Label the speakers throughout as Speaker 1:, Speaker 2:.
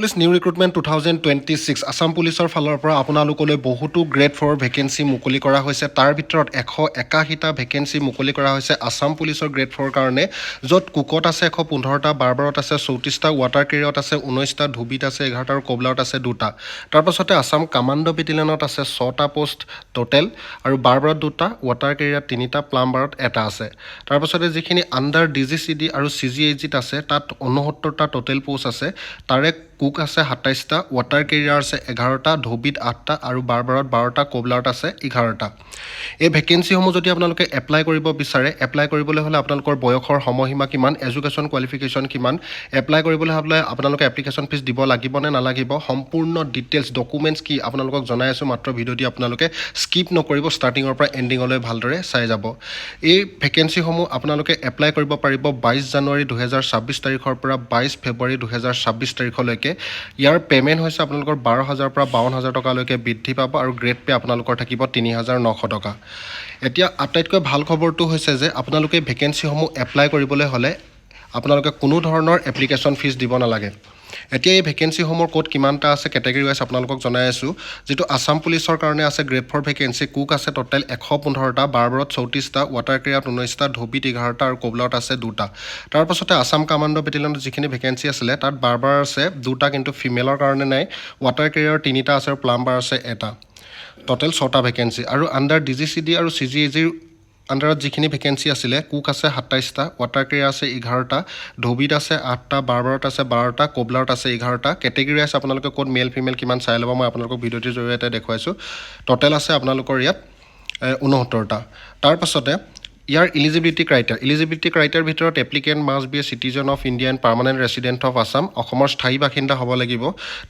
Speaker 1: Police new recruitment 2026 Assam পুলিচৰ ফালৰ পৰা আপোনালোকলৈ বহুতো গ্ৰেড 4 ভেকেঞ্চি মুকলি কৰা হৈছে। তাৰ ভিতৰত 181টা ভেকেঞ্চি মুকলি কৰা হৈছে আছাম পুলিচৰ গ্ৰেড 4 কাৰণে, য'ত কুকত আছে 115টা, বাৰবাৰত আছে 34টা, ৱাটাৰ কেৰিয়াৰত আছে 19টা, ধুবিত আছে 11টা আৰু কবলাৰত আছে 2টা। তাৰপাছতে আছাম কামাণ্ডো বেটেলিয়নত আছে 6টা পোষ্ট টোটেল আৰু বাৰবাৰত 2টা, ৱাটাৰ কেৰিয়াৰত 3টা, প্লাম্বাৰত 1টা আছে। তাৰপাছতে যিখিনি আণ্ডাৰ DGCD আৰু CGHত আছে তাত 69টা টোটেল পোষ্ট আছে। তাৰে কুক আছে 27টা, ৱাটাৰ কেৰিয়াৰ আছে 11টা, ধুবিত 8টা আৰু বাৰবাৰত 12টা, কবলাৰত আছে 11টা। এই ভেকেঞ্চিসমূহ যদি আপোনালোকে এপ্লাই কৰিব বিচাৰে, এপ্লাই কৰিবলৈ হ'লে আপোনালোকৰ বয়সৰ সময়সীমা কিমান, এডুকেশ্যন কোৱালিফিকেশ্যন কিমান, এপ্লাই কৰিবলৈ হ'লে আপোনালোকে এপ্লিকেশ্যন ফিজ দিব লাগিব নে নালাগিব, সম্পূৰ্ণ ডিটেইলছ ডকুমেণ্টছ কি আপোনালোকক জনাই আছোঁ। মাত্ৰ ভিডিঅ'টি আপোনালোকে স্কিপ নকৰিব, ষ্টাৰ্টিঙৰ পৰা এণ্ডিঙলৈ ভালদৰে চাই যাব। এই ভেকেঞ্চিসমূহ আপোনালোকে এপ্লাই কৰিব পাৰিব 22 জানুৱাৰী 2026 তাৰিখৰ পৰা 22 ফেব্ৰুৱাৰী 2026 তাৰিখলৈকে। ইয়াৰ পে'মেণ্ট হৈছে আপোনালোকৰ 12,000 পৰা 52,000 টকালৈকে বৃদ্ধি পাব আৰু গ্ৰেড পে' আপোনালোকৰ থাকিব 3,900 টকা। এতিয়া আটাইতকৈ ভাল খবৰটো হৈছে যে আপোনালোকে ভেকেঞ্চিসমূহ এপ্লাই কৰিবলৈ হ'লে আপোনালোকে কোনো ধৰণৰ এপ্লিকেশ্যন ফিজ দিব নালাগে। এতিয়া এই ভেকেঞ্চিসমূহৰ ক'ত কিমানটা আছে কেটেগৰী ৱাইজ আপোনালোকক জনাই আছোঁ। যিটো আছাম পুলিচৰ কাৰণে আছে গ্ৰেড 4 ভেকেঞ্চি, কুক আছে টোটেল 115টা, বাৰবাৰত 34টা, ৱাটাৰ কেৰিয়াৰত 19টা, ধুবিত 11টা আৰু কবলাৰত আছে 2টা। তাৰপাছতে আছাম কামাণ্ডো বেটেলিয়নত যিখিনি ভেকেঞ্চি আছিলে তাত বাৰবাৰ আছে 2টা, কিন্তু ফিমেলৰ কাৰণে নাই, ৱাটাৰ কেৰিয়াৰ 3টা আছে আৰু প্লাম্বাৰ আছে 1টা। টোটেল 6টা ভেকেঞ্চি। আৰু আণ্ডাৰ DGCD আৰু CGHৰ আণ্ডাৰত যিখিনি ভেকেঞ্চি আছিলে, কুক আছে 27টা, ৱাটাৰ কেৰিয়াৰ আছে 11টা, ধুবিত আছে 8টা, বাৰবাৰত আছে 12টা, কবলাৰত আছে 11টা। কেটেগৰী আছে আপোনালোকে ক'ত মেল ফিমেল কিমান চাই ল'ব, মই আপোনালোকক ভিডিঅ'টিৰ জৰিয়তে দেখুৱাইছোঁ। টোটেল আছে আপোনালোকৰ ইয়াত 69টা। তাৰপাছতে ইয়াৰ ইলিজিবিলিটি ক্ৰাইটেৰিয়াৰ ভিতৰত applicant must be a citizen of India and permanent resident of Assam, অসমৰ স্থায়ী বাসিন্দা হ'ব লাগিব।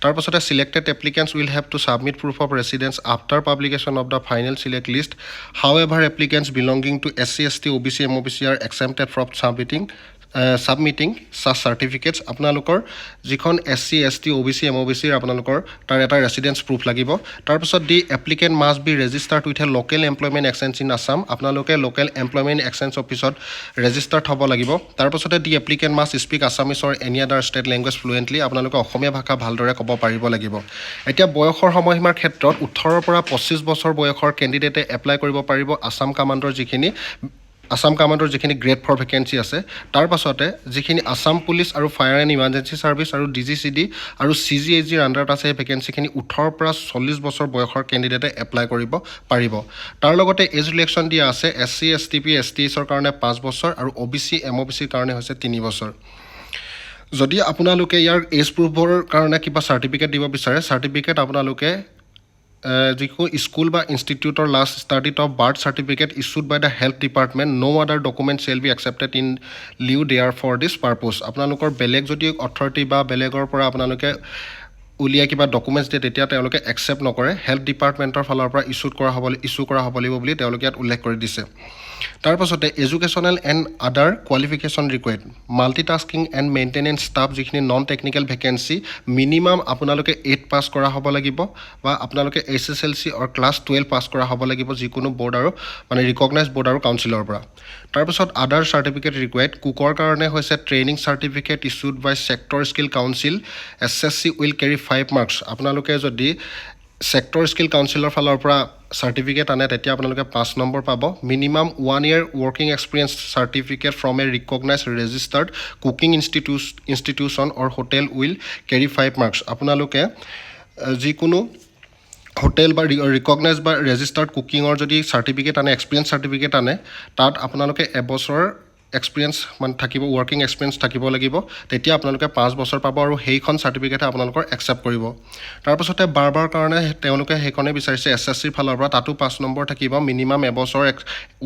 Speaker 1: তাৰপাছতে selected applicants will have to submit proof of residence after publication of the final select list. However applicants belonging to SC ST OBC MOBC are exempted from submitting such certificates. আপোনালোকৰ যিখন SC ST OBC MOBCৰ আপোনালোকৰ তাৰ এটা residence proof লাগিব। তাৰপিছত the applicant must be registered with a local employment exchange in Assam, আপোনালোকে local employment exchange অফিচত registered হ'ব লাগিব। তাৰপাছতে the applicant must speak Assamese or any other state language fluently, আপোনালোকে অসমীয়া ভাষা ভালদৰে ক'ব পাৰিব লাগিব। এতিয়া বয়সৰ সময়সীমাৰ ক্ষেত্ৰত 18ৰ পৰা 25 বছৰ বয়সৰ কেণ্ডিডেটে এপ্লাই কৰিব পাৰিব আছাম কামাণ্ডৰ যিখিনি গ্ৰেড 4 ভেকেঞ্চি আছে। তাৰ পাছতে যিখিনি আছাম পুলিচ আৰু ফায়াৰ এণ্ড ইমাৰ্জেঞ্চি ছাৰ্ভিচ আৰু DGCD আৰু CGHৰ আণ্ডাৰত আছে সেই ভেকেঞ্চিখিনি 18ৰ পৰা 40 বছৰ বয়সৰ কেণ্ডিডেটে এপ্লাই কৰিব পাৰিব। তাৰ লগতে এজ ৰিলেকশ্যন দিয়া আছে SC STP STHৰ কাৰণে 5 বছৰ আৰু OBC MOBCৰ কাৰণে হৈছে 3 বছৰ। যদি আপোনালোকে ইয়াৰ এজ প্ৰুফৰ কাৰণে কিবা চাৰ্টিফিকেট দিব বিচাৰে, চাৰ্টিফিকেট আপোনালোকে যিকোনো স্কুল বা ইনষ্টিটিউটৰ লাষ্ট ষ্টাডিত of birth certificate issued by the health department, no' other document shall be accepted in lieu there for this purpose. আপোনালোকৰ বেলেগ যদি অথৰিটি বা বেলেগৰ পৰা আপোনালোকে উলিয়াই কিবা ডকুমেণ্টছ দিয়ে তেতিয়া তেওঁলোকে একচেপ্ট নকৰে, হেল্থ ডিপাৰ্টমেণ্টৰ ফালৰ পৰা ইছ্যু কৰা হ'ব লাগিব বুলি তেওঁলোকে ইয়াত উল্লেখ কৰি দিছে। তাৰপাছতে educational and other qualification required, multitasking and maintenance staff যিখিনি নন টেকনিকেল ভেকেঞ্চি, মিনিমাম আপোনালোকে 8 পাছ কৰা হ'ব লাগিব বা আপোনালোকে SSLC অৰ ক্লাছ 12 পাছ কৰা হ'ব লাগিব যিকোনো বৰ্ড আৰু ৰিকগনাইজ বৰ্ড আৰু কাউন্সিলৰ পৰা। তাৰপিছত আদাৰ চাৰ্টিফিকেট ৰিকুৱাৰ্ড, কুকৰ কাৰণে হৈছে training certificate issued by sector skill council, SSC will carry 5 marks. আপোনালোকে যদি ছেক্টৰ স্কিল কাউন্সিলৰ ফালৰ পৰা চাৰ্টিফিকেট আনে তেতিয়া আপোনালোকে 5 নম্বৰ পাব। Minimum 1 year working experience certificate from a recognize registered cooking institution or hotel will carry 5 marks. আপোনালোকে যিকোনো হোটেল বা ৰিকগনাইজ বা ৰেজিষ্টাৰ্ড কুকিঙৰ যদি চাৰ্টিফিকেট আনে, এক্সপিৰিয়েঞ্চ চাৰ্টিফিকেট আনে, তাত আপোনালোকে এবছৰ এক্সপিৰিয়েঞ্চ থাকিব, ৱৰ্কিং এক্সপিৰিয়েঞ্চ থাকিব লাগিব, তেতিয়া আপোনালোকে 5 বছৰ পাব আৰু সেইখন চাৰ্টিফিকেটে আপোনালোকৰ একচেপ্ট কৰিব। তাৰপাছতে বাৰবাৰ কাৰণে তেওঁলোকে সেইখনেই বিচাৰিছে SSCৰ ফালৰ পৰা, তাতো 5 নম্বৰ থাকিব, মিনিমাম এবছৰ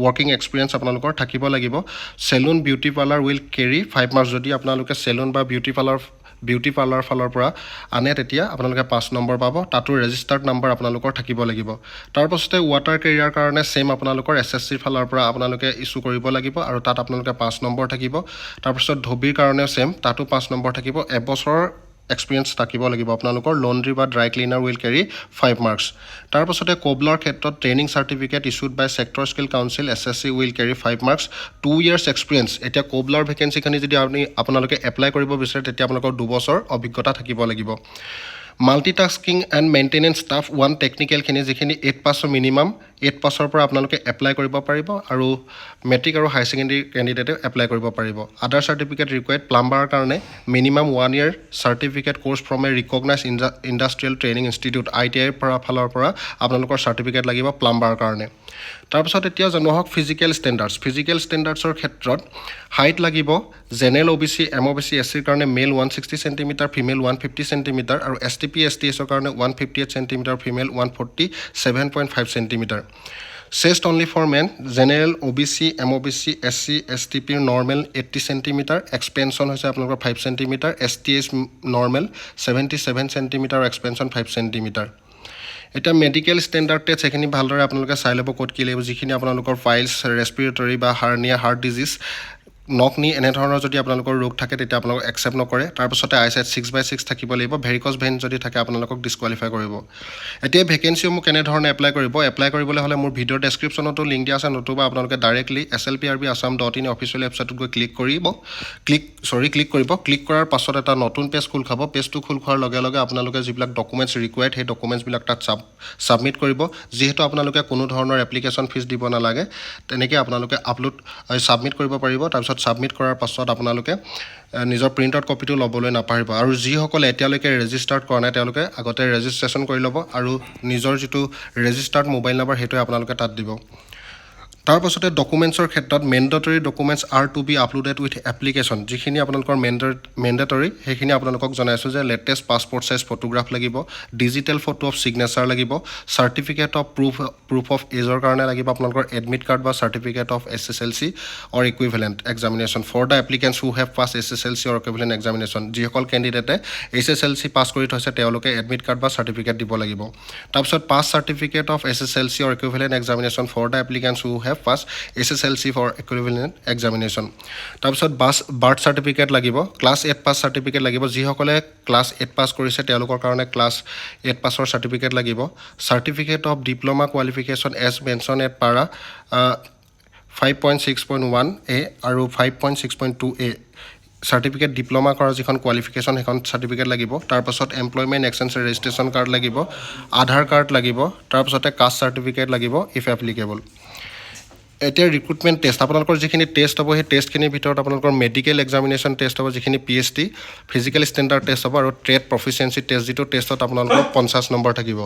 Speaker 1: ৱৰ্কিং এক্সপিৰিয়েঞ্চ আপোনালোকৰ থাকিব লাগিব। Salon beauty parlour will carry 5 marks, যদি আপোনালোকে চেলুন বা বিউটি পাৰ্লাৰ ফালৰ পৰা আনে তেতিয়া আপোনালোকে 5 নম্বৰ পাব, তাতো ৰেজিষ্টাৰ্ড নাম্বাৰ আপোনালোকৰ থাকিব লাগিব। তাৰপাছতে ৱাটাৰ কেৰিয়াৰ কাৰণে ছেইম আপোনালোকৰ SSCৰ ফালৰ পৰা আপোনালোকে ইছ্যু কৰিব লাগিব আৰু তাত আপোনালোকে 5 নম্বৰ থাকিব। তাৰপিছত ধুবিৰ কাৰণেও ছেইম, তাতো 5 নম্বৰ থাকিব। এবছৰ এক্সপিৰিয়েঞ্চ থাকিব লাগিব আপোনালোকৰ লণ্ড্ৰি বা dry cleaner will carry 5 marks তাৰপাছতে কোবলাৰ ক্ষেত্ৰত training certificate issued by sector skill council SSC will carry 5 marks 2 years experience এতিয়া কোবলাৰ ভেকেঞ্চিখিনি যদি আপোনালোকে এপ্লাই কৰিব বিচাৰে তেতিয়া আপোনালোকৰ 2 বছৰ অভিজ্ঞতা থাকিব লাগিব মাল্টিটাস্কিং এণ্ড মেইনটেনেন্স ষ্টাফ 1 টেকনিকেলখিনি যিখিনি 8 পাছৰ মিনিমাম 8 পাছৰ পৰা আপোনালোকে এপ্লাই কৰিব পাৰিব আৰু মেট্ৰিক আৰু হাই ছেকেণ্ডেৰী কেণ্ডিডেটে এপ্লাই কৰিব পাৰিব আদাৰ চাৰ্টিফিকেট ৰিকুৱাৰ্ড প্লাম্বাৰৰ কাৰণে minimum 1 year certificate course from a recognise industrial training institute ITI ফালৰ পৰা আপোনালোকৰ চাৰ্টিফিকেট লাগিব প্লাম্বাৰৰ কাৰণে তাৰপিছত এতিয়া জানো হওক ফিজিকেল ষ্টেণ্ডাৰ্ডছৰ ক্ষেত্ৰত হাইট লাগিব জেনেৰেল OBC MOBC SCৰ কাৰণে মেল 160 চেণ্টিমিটাৰ ফিমেল 150 চেণ্টিমিটাৰ আৰু STP STSৰ কাৰণে 158 centimetre female 147.5 centimetre chest only for men general OBC MOBC SC STPৰ নৰ্মেল 80 চেণ্টিমিটাৰ এক্সপেনশ্যন হৈছে আপোনালোকৰ 5 centimetre STS normal 77 centimetre expansion 5 centimetre এটা মেডিকেল ষ্টেণ্ডাৰ্ড টেষ্ট সেইখিনি ভালদৰে আপোনালোকে চাই ল'ব ক'ত কি লাগিব যিখিনি আপোনালোকৰ ফাইলছ ৰেছপিৰেটৰী বা হাৰ্নিয়া হাৰ্ট ডিজিজ নকনি এনেধৰণৰ যদি আপোনালোকৰ ৰোগ থাকে তেতিয়া আপোনালোকক একচেপ্ট নকৰে তাৰপিছতে আইচাইট 6/6 থাকিব লাগিব ভেৰিকছ ভেইন যদি থাকে আপোনালোকক ডিছকুৱালিফাই কৰিব এতিয়া ভেকেঞ্চিসমূহ কেনেধৰণে এপ্লাই কৰিবলৈ হ'লে মোৰ ভিডিঅ'ৰ ডেছক্ৰিপশ্যনতো লিংক দিয়া আছে নতুবা আপোনালোকে ডাইৰেক্টলি slprbassam.in অফিচিয়েল ৱেবছাইটত গৈ ক্লিক কৰিব ক্লিক কৰাৰ পাছত এটা নতুন পেজ খোল খাব পেজটো খোল খোৱাৰ লগে লগে আপোনালোকে যিবিলাক ডকুমেণ্টছ ৰিকুৱাৰ্ড সেই ডকুমেণ্টছবিলাক তাত ছাবমিট কৰিব যিহেতু আপোনালোকে কোনো ধৰণৰ এপ্লিকেশ্যন ফিজ দিব নালাগে তেনেকৈ আপোনালোকে ছাবমিট কৰিব পাৰিব তাৰপিছত ছাবমিট কৰাৰ পাছত আপোনালোকে নিজৰ প্ৰিণ্ট আউট কপিটো ল'বলৈ নাপাহৰিব আৰু যিসকলে এতিয়ালৈকে ৰেজিষ্টাৰ্ড কৰা নাই তেওঁলোকে আগতে ৰেজিষ্ট্ৰেশ্যন কৰি ল'ব আৰু নিজৰ যিটো ৰেজিষ্টাৰ্ড মোবাইল নম্বৰ সেইটোৱে আপোনালোকে তাত দিব তাৰপাছতে ডকুমেণ্টছৰ ক্ষেত্ৰত mandatory documents are to be uploaded with application যিখিনি আপোনালোকৰ মেণ্ডেটৰী সেইখিনি আপোনালোকক জনাইছোঁ যে লেটেষ্ট পাছপৰ্ট চাইজ ফটোগ্ৰাফ লাগিব ডিজিটেল ফটো অফ ছিগনেচাৰ লাগিব চাৰ্টিফিকেট অফ প্ৰুফ অফ এজৰ কাৰণে লাগিব আপোনালোকৰ এডমিট কাৰ্ড বা certificate of SSLC or equivalent examination for the applicants who have pass SSLC or equivalent examination যিসকল কেণ্ডিডেটে SSLC পাছ কৰি থৈছে তেওঁলোকে এডমিট কাৰ্ড বা চাৰ্টিফিকেট দিব লাগিব তাৰপিছত pass certificate of SSLC or equivalent examination for the applicants who have pass SSLC for equivalent examination তাৰপিছত বাৰ্থ চাৰ্টিফিকেট লাগিব ক্লাছ 8 পাছ চাৰ্টিফিকেট লাগিব যিসকলে ক্লাছ 8 পাছ কৰিছে তেওঁলোকৰ কাৰণে ক্লাছ 8 পাছৰ চাৰ্টিফিকেট লাগিব certificate of diploma qualification as mentioned at para 5.6.1A আৰু 5.6.2A চাৰ্টিফিকেট ডিপ্ল'মা কৰা যিখন কোৱালিফিকেশ্যন সেইখন চাৰ্টিফিকেট লাগিব তাৰপাছত এমপ্লয়মেণ্ট এক্সচেঞ্জ ৰেজিষ্ট্ৰেশ্যন কাৰ্ড লাগিব আধাৰ কাৰ্ড লাগিব তাৰপাছতে কাষ্ট চাৰ্টিফিকেট লাগিব ইফ এপ্লিকেবল এতিয়া ৰিক্ৰুটমেণ্ট টেষ্ট আপোনালোকৰ যিখিনি টেষ্ট হ'ব সেই টেষ্টখিনিৰ ভিতৰত আপোনালোকৰ মেডিকেল এক্সামিনেশ্যন টেষ্ট হ'ব যিখিনি PhD ফিজিকেল ষ্টেণ্ডাৰ্ড টেষ্ট হ'ব আৰু ট্ৰেড প্ৰফিচিয়েঞ্চি টেষ্ট যিটো টেষ্টত আপোনালোকৰ 50 নম্বৰ থাকিব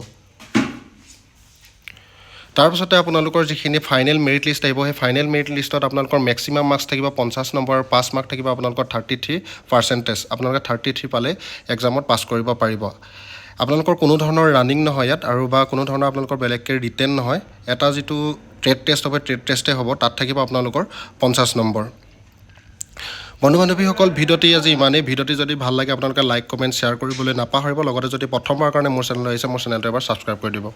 Speaker 1: তাৰপিছতে আপোনালোকৰ যিখিনি ফাইনেল মেৰিট লিষ্ট আহিব সেই ফাইনেল মেৰিট লিষ্টত আপোনালোকৰ মেক্সিমাম মাৰ্কছ থাকিব 50 নম্বৰ আৰু 5 মাৰ্ক থাকিব আপোনালোকৰ 33% আপোনালোকে 33 পালে এক্সামত পাছ কৰিব পাৰিব আপোনালোকৰ কোনো ধৰণৰ ৰানিং নহয় ইয়াত আৰু বা কোনো ধৰণৰ আপোনালোকৰ বেলেগকৈ ৰিটেন নহয় এটা যিটো ট্ৰেড টেষ্ট হ'ব ট্ৰেড টেষ্টে হ'ব তাত থাকিব আপোনালোকৰ 50 নম্বৰ বন্ধু বান্ধৱীসকল ভিডিঅ'টি আজি ইমানেই ভিডিঅ'টি যদি ভাল লাগে আপোনালোকে লাইক কমেণ্ট শ্বেয়াৰ কৰিবলৈ নাপাহৰিব লগতে যদি প্ৰথমবাৰৰ কাৰণে মোৰ চেনেললৈ আহিছে মোৰ চেনেলটো এবাৰ ছাবস্ক্ৰাইব কৰি দিব